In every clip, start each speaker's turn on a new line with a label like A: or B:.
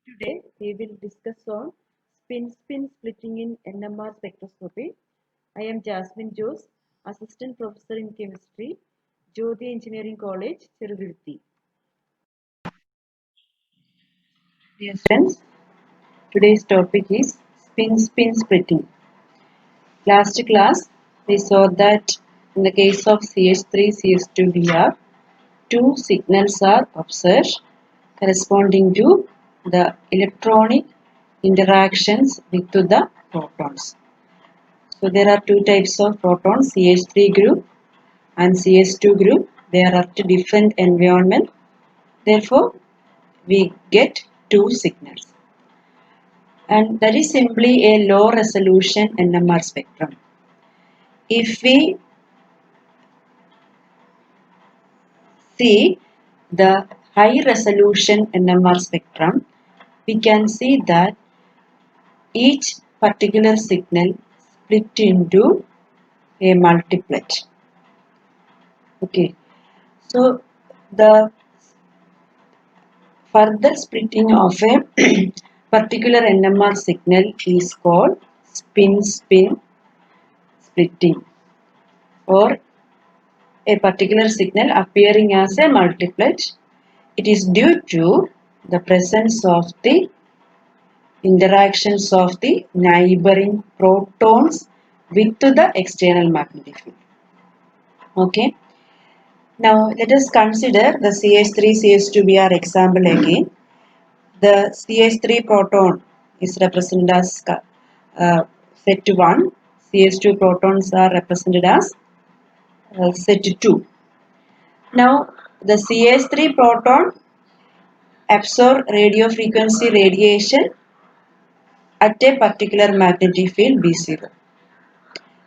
A: Today we will discuss on spin splitting in NMR spectroscopy. I am Jasmine Jose, Assistant Professor in Chemistry, Jyoti Engineering College, Cheruvurthi. Dear students, today's topic is spin splitting. Last class we saw that in the case of CH3 CH2Br, two signals are observed corresponding to the electronic interactions with the protons. So there are two types of protons, CH3 group and CH2 group. They are at different environment. Therefore, we get two signals. And that is simply a low resolution NMR spectrum. If we see the high resolution NMR spectrum, we can see that each particular signal split into a multiplet. Okay, so the further splitting of a particular NMR signal is called spin splitting, or a particular signal appearing as a multiplet. It is due to the presence of the interactions of the neighboring protons with the external magnetic field. Okay. Now let us consider the CH3 CH2Br example again. The CH3 proton is represented as set 1. CH2 protons are represented as set 2. Now the CH3 proton absorb radio frequency radiation at a particular magnetic field B0.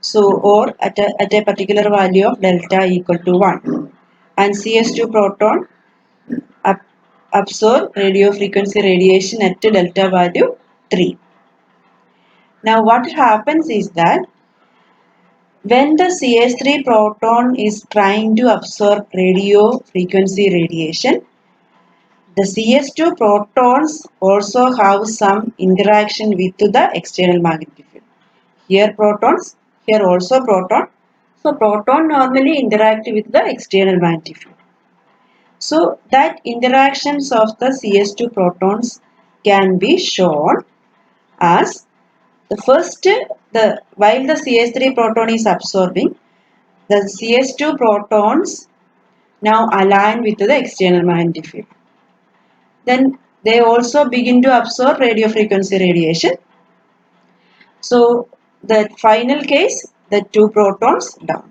A: So, or at a particular value of delta equal to 1. And CH2 proton absorb radio frequency radiation at delta value 3. Now what happens is that when the CH3 proton is trying to absorb radio frequency radiation, the CH2 protons also have some interaction with the external magnetic field. Here protons, here also proton. So proton normally interact with the external magnetic field. So that interactions of the CH2 protons can be shown as the first, while the CH3 proton is absorbing, the CH2 protons now align with the external magnetic field. Then they also begin to absorb radio frequency radiation. So the final case, the two protons down.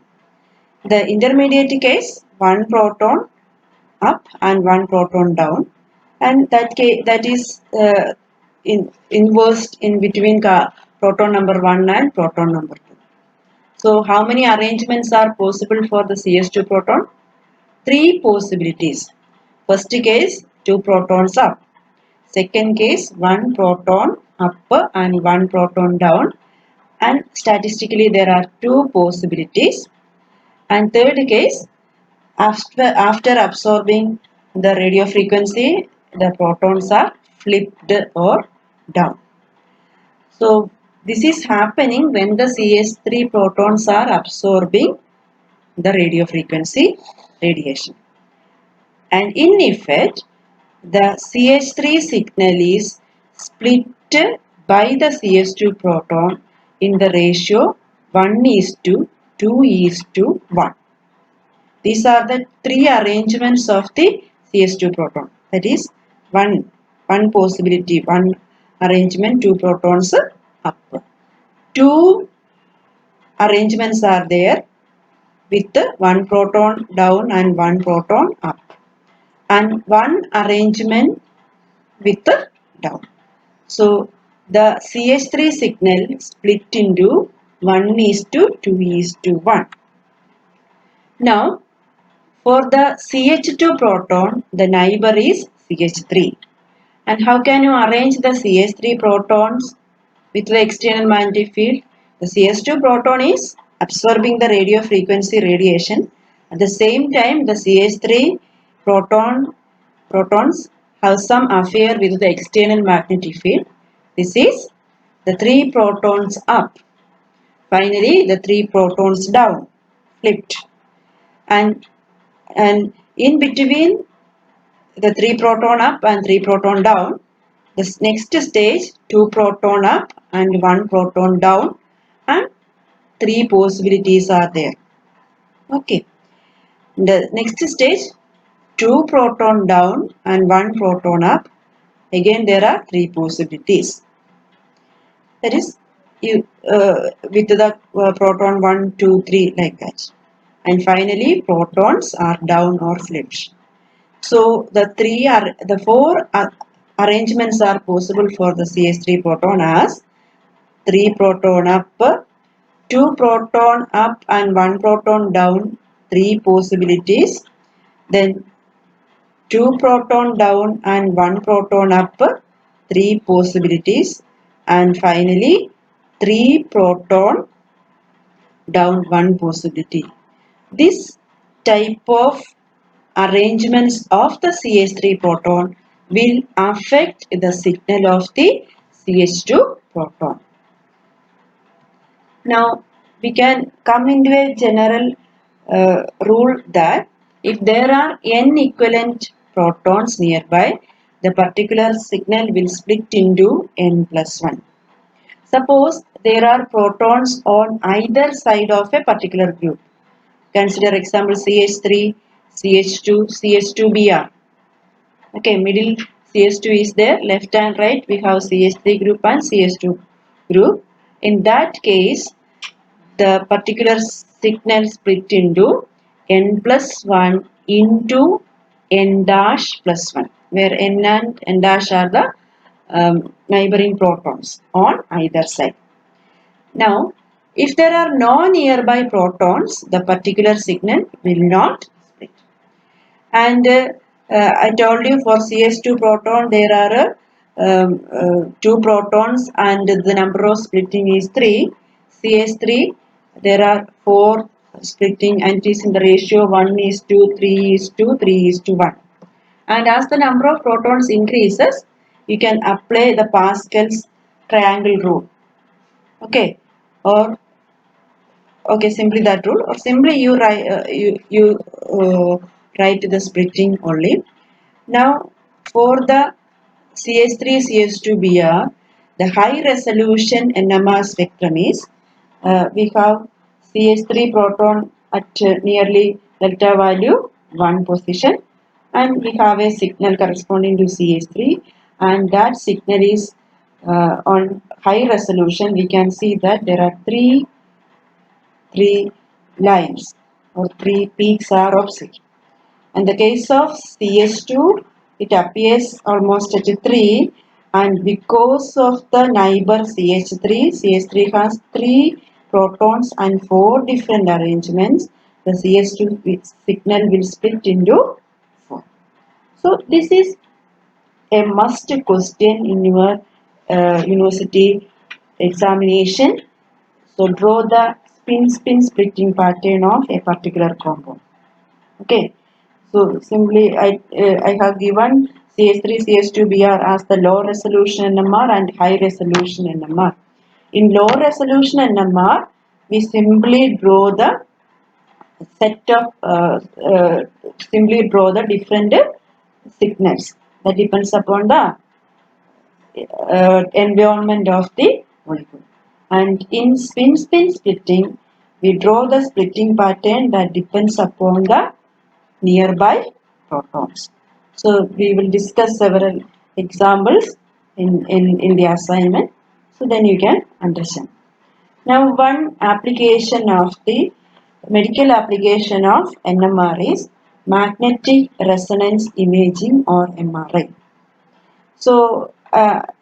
A: The intermediate case, one proton up and one proton down, and that is inversed in between proton number 1 and proton number 2. So how many arrangements are possible for the CH2 proton? 3 possibilities. First case, 2 protons up. Second case, 1 proton up and 1 proton down. And statistically there are 2 possibilities. And third case, after absorbing the radio frequency, the protons are flipped or down. So this is happening when the CH3 protons are absorbing the radio frequency radiation. And in effect, the CH3 signal is split by the CH2 proton in the ratio 1:2:1. These are the 3 arrangements of the CH2 proton. That is one possibility, one arrangement, 2 protons up. 2 arrangements are there with 1 proton down and 1 proton up. And 1 arrangement with down. So the CH3 signal split into 1:2:1. Now for the CH2 proton, the neighbor is CH3. And how can you arrange the CH3 protons with the external magnetic field? The CH2 proton is absorbing the radio frequency radiation. At the same time, the CH3 protons have some affair with the external magnetic field. This is the 3 protons up. Finally, the 3 protons down, flipped. And in between the 3 proton up and 3 proton down, the next stage 2 proton up and 1 proton down, and 3 possibilities are there. Okay. The next stage 2 proton down and 1 proton up. Again there are 3 possibilities. That is with the proton 1, 2, 3 like that. And finally protons are down or flipped. So the 4 arrangements are possible for the CH3 proton as 3 proton up, 2 proton up and 1 proton down, 3 possibilities. Then 2 proton down and 1 proton up, 3 possibilities. And finally 3 proton down, 1 possibility. This type of arrangements of the CH3 proton will affect the signal of the CH2 proton. Now we can come into a general rule that if there are n equivalent protons nearby, the particular signal will split into n plus 1. Suppose there are protons on either side of a particular group. Consider example CH3, CH2, CH2Br. Okay, middle CH2 is there, left and right we have CH3 group and CH2 group. In that case, the particular signal split into n plus 1 into n dash plus 1, where n and n dash are the neighboring protons on either side. Now, if there are no nearby protons, the particular signal will not split. And I told you for CH2 proton there are 2 protons and the number of splitting is 3. CH3 there are 4 splitting and it is in the ratio 1 is to 3 is to 3 is to 1. And as the number of protons increases, you can apply the Pascal's triangle rule. Okay, or okay, simply that rule, or simply you write write the splitting only. Now for the CH3 CH2Br, the high resolution NMR spectrum is we have CH3 proton at nearly delta value 1 position, and we have a signal corresponding to CH3, and that signal is on high resolution. We can see that there are three lines or 3 peaks are observed. In the case of CH2, it appears almost at 3, and because of the neighbor CH3 has 3 protons and 4 different arrangements, the CH2 signal will split into 4. So this is a must question in your university examination. So draw the spin splitting pattern of a particular compound. Okay. So simply I have given CH3 CH2Br as the low resolution NMR and high resolution NMR. In low resolution NMR, we simply draw the set of simply draw the different signals that depends upon the environment of the molecule. And in spin splitting, we draw the splitting pattern that depends upon the nearby protons. So we will discuss several examples in the assignment, so then you can understand. Now one application of the medical application of NMR is magnetic resonance imaging or MRI. So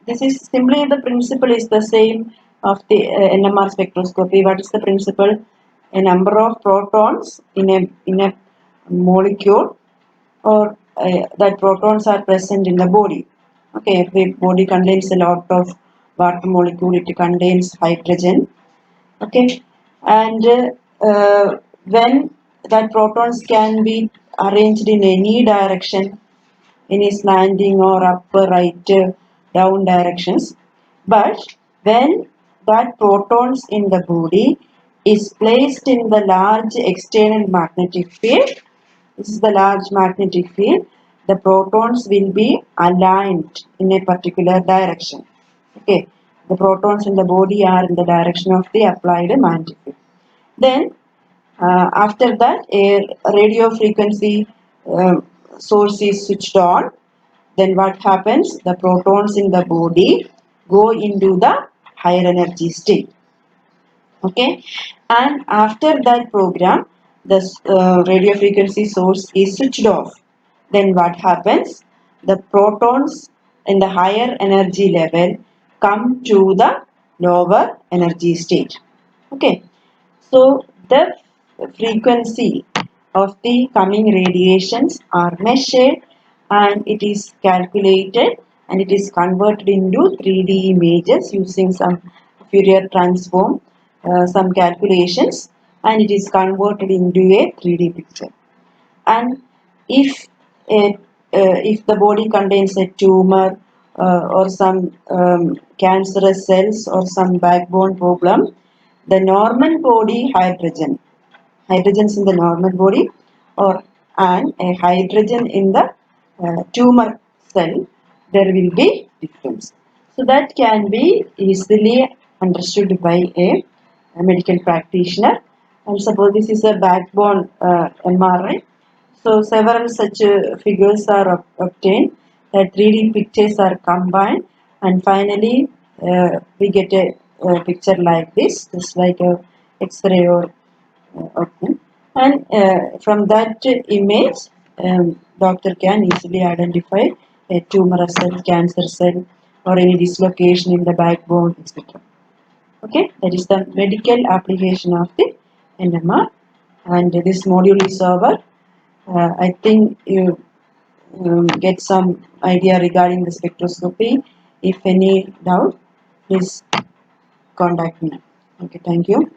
A: this is simply the principle is the same of the NMR spectroscopy. What is the principle? A number of protons in a molecule, or that protons are present in the body. Okay, the body contains a lot of water molecule, it contains hydrogen. Okay, and when that protons can be arranged in any direction, any slanting or up, right, down directions. But when that protons in the body is placed in the large external magnetic field, this is the large magnetic field, the protons will be aligned in a particular direction. Okay, the protons in the body are in the direction of the applied magnetic field. Then after that, a radio frequency source is switched on. Then what happens? The protons in the body go into the higher energy state. Okay, and after that program, the radio frequency source is switched off. Then what happens? The protons in the higher energy level come to the lower energy state. Okay, so the frequency of the coming radiations are measured and it is calculated and it is converted into 3D images using some Fourier transform, some calculations, and it is converted into a 3D picture. And if if the body contains a tumor or some cancerous cells or some backbone problem, the normal body hydrogens in the normal body or and a hydrogen in the tumor cell, there will be difference. So that can be easily understood by a medical practitioner. And suppose this is a backbone MRI. So several such figures are obtained. The 3D pictures are combined, and finally we get a picture like this, just like a X-ray or okay. And from that image, doctor can easily identify a tumor cell, cancer cell, or any dislocation in the backbone, etc. Okay, that is the medical application of the NMR. And this module is over. I think you get some idea regarding the spectroscopy. If any doubt, please contact me. Okay, thank you.